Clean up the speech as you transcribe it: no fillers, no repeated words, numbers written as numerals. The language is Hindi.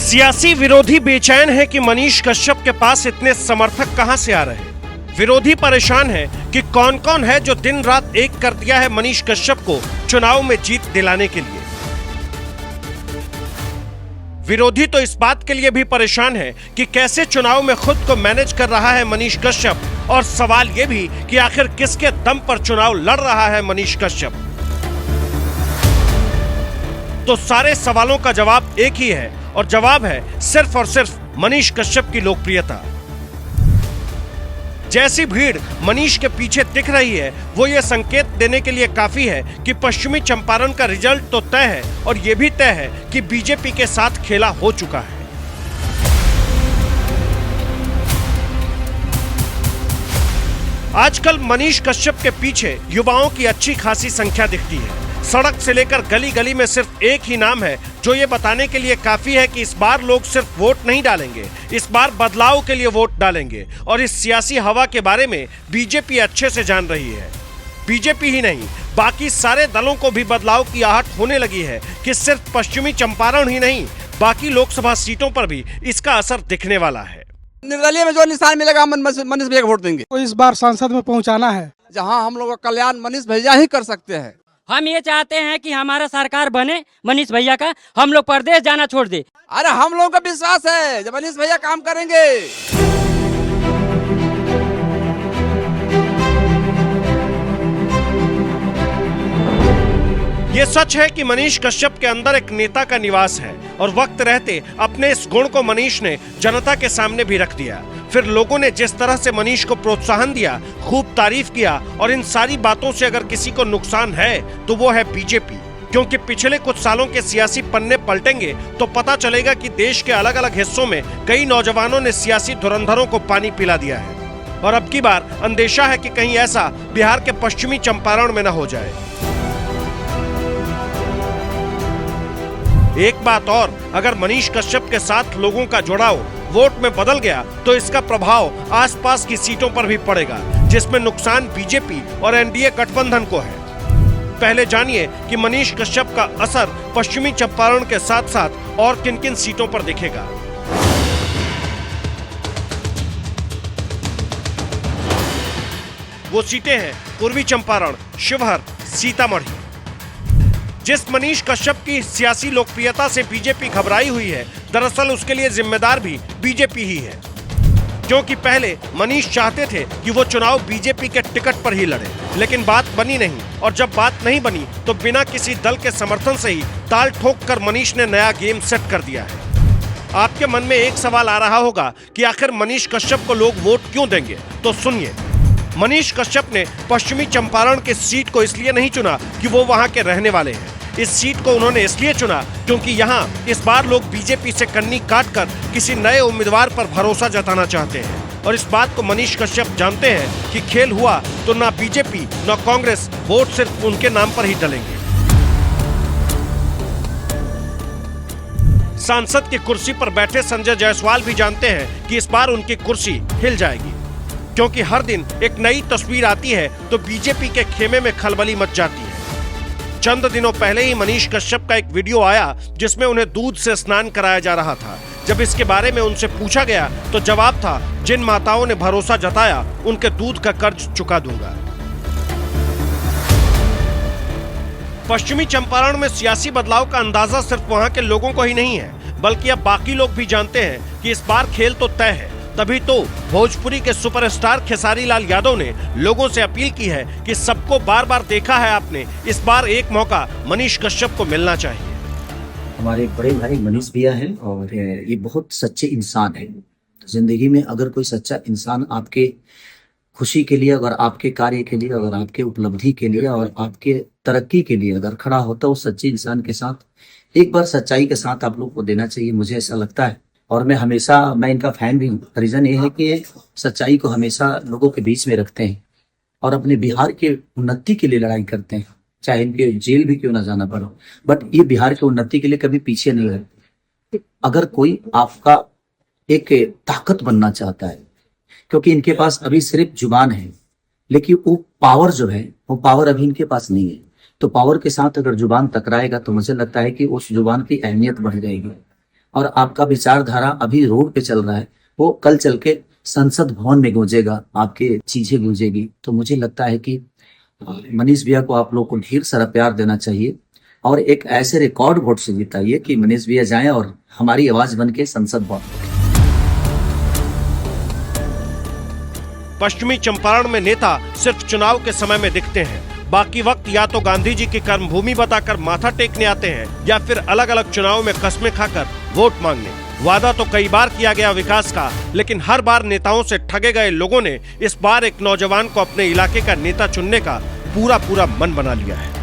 सियासी विरोधी बेचैन है कि मनीष कश्यप के पास इतने समर्थक कहां से आ रहे हैं। विरोधी परेशान है कि कौन कौन है जो दिन रात एक कर दिया है मनीष कश्यप को चुनाव में जीत दिलाने के लिए। विरोधी तो इस बात के लिए भी परेशान है कि कैसे चुनाव में खुद को मैनेज कर रहा है मनीष कश्यप, और सवाल यह भी कि आखिर किसके दम पर चुनाव लड़ रहा है मनीष कश्यप। तो सारे सवालों का जवाब एक ही है, और जवाब है सिर्फ और सिर्फ मनीष कश्यप की लोकप्रियता। जैसी भीड़ मनीष के पीछे दिख रही है, वो ये संकेत देने के लिए काफी है कि पश्चिमी चंपारण का रिजल्ट तो तय है, और ये भी तय है कि बीजेपी के साथ खेला हो चुका है। आजकल मनीष कश्यप के पीछे युवाओं की अच्छी खासी संख्या दिखती है। सड़क से लेकर गली गली में सिर्फ एक ही नाम है जो ये बताने के लिए काफी है कि इस बार लोग सिर्फ वोट नहीं डालेंगे, इस बार बदलाव के लिए वोट डालेंगे। और इस सियासी हवा के बारे में बीजेपी अच्छे से जान रही है। बीजेपी ही नहीं, बाकी सारे दलों को भी बदलाव की आहट होने लगी है कि सिर्फ पश्चिमी चंपारण ही नहीं, बाकी लोकसभा सीटों पर भी इसका असर दिखने वाला है। निर्दलीय में जो निशान मिलेगा हम मनीष भैया को वोट देंगे। तो इस बार संसद में पहुंचाना है, जहां हम लोग का कल्याण मनीष भैया ही कर सकते हैं। हम ये चाहते हैं कि हमारा सरकार बने मनीष भैया का, हम लोग प्रदेश जाना छोड़ दे। अरे हम लोगों का विश्वास है जब मनीष भैया काम करेंगे। ये सच है कि मनीष कश्यप के अंदर एक नेता का निवास है, और वक्त रहते अपने इस गुण को मनीष ने जनता के सामने भी रख दिया। फिर लोगों ने जिस तरह से मनीष को प्रोत्साहन दिया, खूब तारीफ किया, और इन सारी बातों से अगर किसी को नुकसान है तो वो है बीजेपी। क्योंकि पिछले कुछ सालों के सियासी पन्ने पलटेंगे तो पता चलेगा कि देश के अलग अलग हिस्सों में कई नौजवानों ने सियासी धुरंधरों को पानी पिला दिया है, और अब की बार अंदेशा है कि कहीं ऐसा बिहार के पश्चिमी चंपारण में न हो जाए। एक बात और, अगर मनीष कश्यप के साथ लोगों का जुड़ाव वोट में बदल गया तो इसका प्रभाव आसपास की सीटों पर भी पड़ेगा, जिसमें नुकसान बीजेपी और एनडीए गठबंधन को है। पहले जानिए कि मनीष कश्यप का असर पश्चिमी चंपारण के साथ साथ और किन किन सीटों पर दिखेगा। वो सीटें हैं पूर्वी चंपारण, शिवहर, सीतामढ़ी। जिस मनीष कश्यप की सियासी लोकप्रियता से बीजेपी घबराई हुई है, दरअसल उसके लिए जिम्मेदार भी बीजेपी ही है। क्योंकि पहले मनीष चाहते थे कि वो चुनाव बीजेपी के टिकट पर ही लड़े, लेकिन बात बनी नहीं, और जब बात नहीं बनी तो बिना किसी दल के समर्थन से ही ताल ठोक कर मनीष ने नया गेम सेट कर दिया है। आपके मन में एक सवाल आ रहा होगा कि आखिर मनीष कश्यप को लोग वोट क्यों देंगे, तो सुनिए। मनीष कश्यप ने पश्चिमी चंपारण की सीट को इसलिए नहीं चुना कि वो वहां के रहने वाले हैं। इस सीट को उन्होंने इसलिए चुना क्योंकि यहाँ इस बार लोग बीजेपी से कन्नी काटकर किसी नए उम्मीदवार पर भरोसा जताना चाहते हैं, और इस बात को मनीष कश्यप जानते हैं कि खेल हुआ तो ना बीजेपी ना कांग्रेस वोट सिर्फ उनके नाम पर ही डलेंगे। सांसद की कुर्सी पर बैठे संजय जायसवाल भी जानते हैं कि इस बार उनकी कुर्सी हिल जाएगी, क्योंकि हर दिन एक नई तस्वीर आती है तो बीजेपी के खेमे में खलबली मच जाती है। चंद दिनों पहले ही मनीष कश्यप का एक वीडियो आया जिसमें उन्हें दूध से स्नान कराया जा रहा था। जब इसके बारे में उनसे पूछा गया तो जवाब था, जिन माताओं ने भरोसा जताया उनके दूध का कर्ज चुका दूंगा। पश्चिमी चंपारण में सियासी बदलाव का अंदाजा सिर्फ वहां के लोगों को ही नहीं है, बल्कि अब बाकी लोग भी जानते हैं कि इस बार खेल तो तय है। तभी तो भोजपुरी के सुपरस्टार खेसारी लाल यादव ने लोगों से अपील की है कि सबको बार बार देखा है आपने, इस बार एक मौका मनीष कश्यप को मिलना चाहिए। हमारे बड़े भाई मनीष भैया हैं, और ये बहुत सच्चे इंसान हैं। जिंदगी में अगर कोई सच्चा इंसान आपके खुशी के लिए, अगर आपके कार्य के लिए, अगर आपके उपलब्धि के लिए और आपके तरक्की के लिए अगर खड़ा होता है, उस सच्चे इंसान के साथ एक बार सच्चाई के साथ आप लोग को देना चाहिए, मुझे ऐसा लगता है। और मैं इनका फैन भी हूँ। रीजन ये है कि ये सच्चाई को हमेशा लोगों के बीच में रखते हैं और अपने बिहार के उन्नति के लिए लड़ाई करते हैं, चाहे इनके जेल भी क्यों ना जाना पड़े, बट ये बिहार के उन्नति के लिए कभी पीछे नहीं रहते। अगर कोई आपका एक ताकत बनना चाहता है, क्योंकि इनके पास अभी सिर्फ जुबान है, लेकिन वो पावर जो है वो पावर अभी इनके पास नहीं है। तो पावर के साथ अगर जुबान टकराएगा तो मुझे लगता है कि उस जुबान की अहमियत बढ़ जाएगी। और आपका विचारधारा अभी रोड पे चल रहा है, वो कल चल के संसद भवन में गूंजेगा, आपके चीजें गूंजेगी। तो मुझे लगता है कि मनीष भैया को आप लोग को ढेर सारा प्यार देना चाहिए और एक ऐसे रिकॉर्ड वोट से जिताइए कि मनीष भैया जाएं और हमारी आवाज बन के संसद भवन। पश्चिमी चंपारण में नेता सिर्फ चुनाव के समय में दिखते हैं, बाकी वक्त या तो गांधी जी की कर्मभूमि बताकर माथा टेकने आते हैं या फिर अलग अलग चुनाव में कस्में खाकर वोट मांगने। वादा तो कई बार किया गया विकास का, लेकिन हर बार नेताओं से ठगे गए लोगों ने इस बार एक नौजवान को अपने इलाके का नेता चुनने का पूरा मन बना लिया है।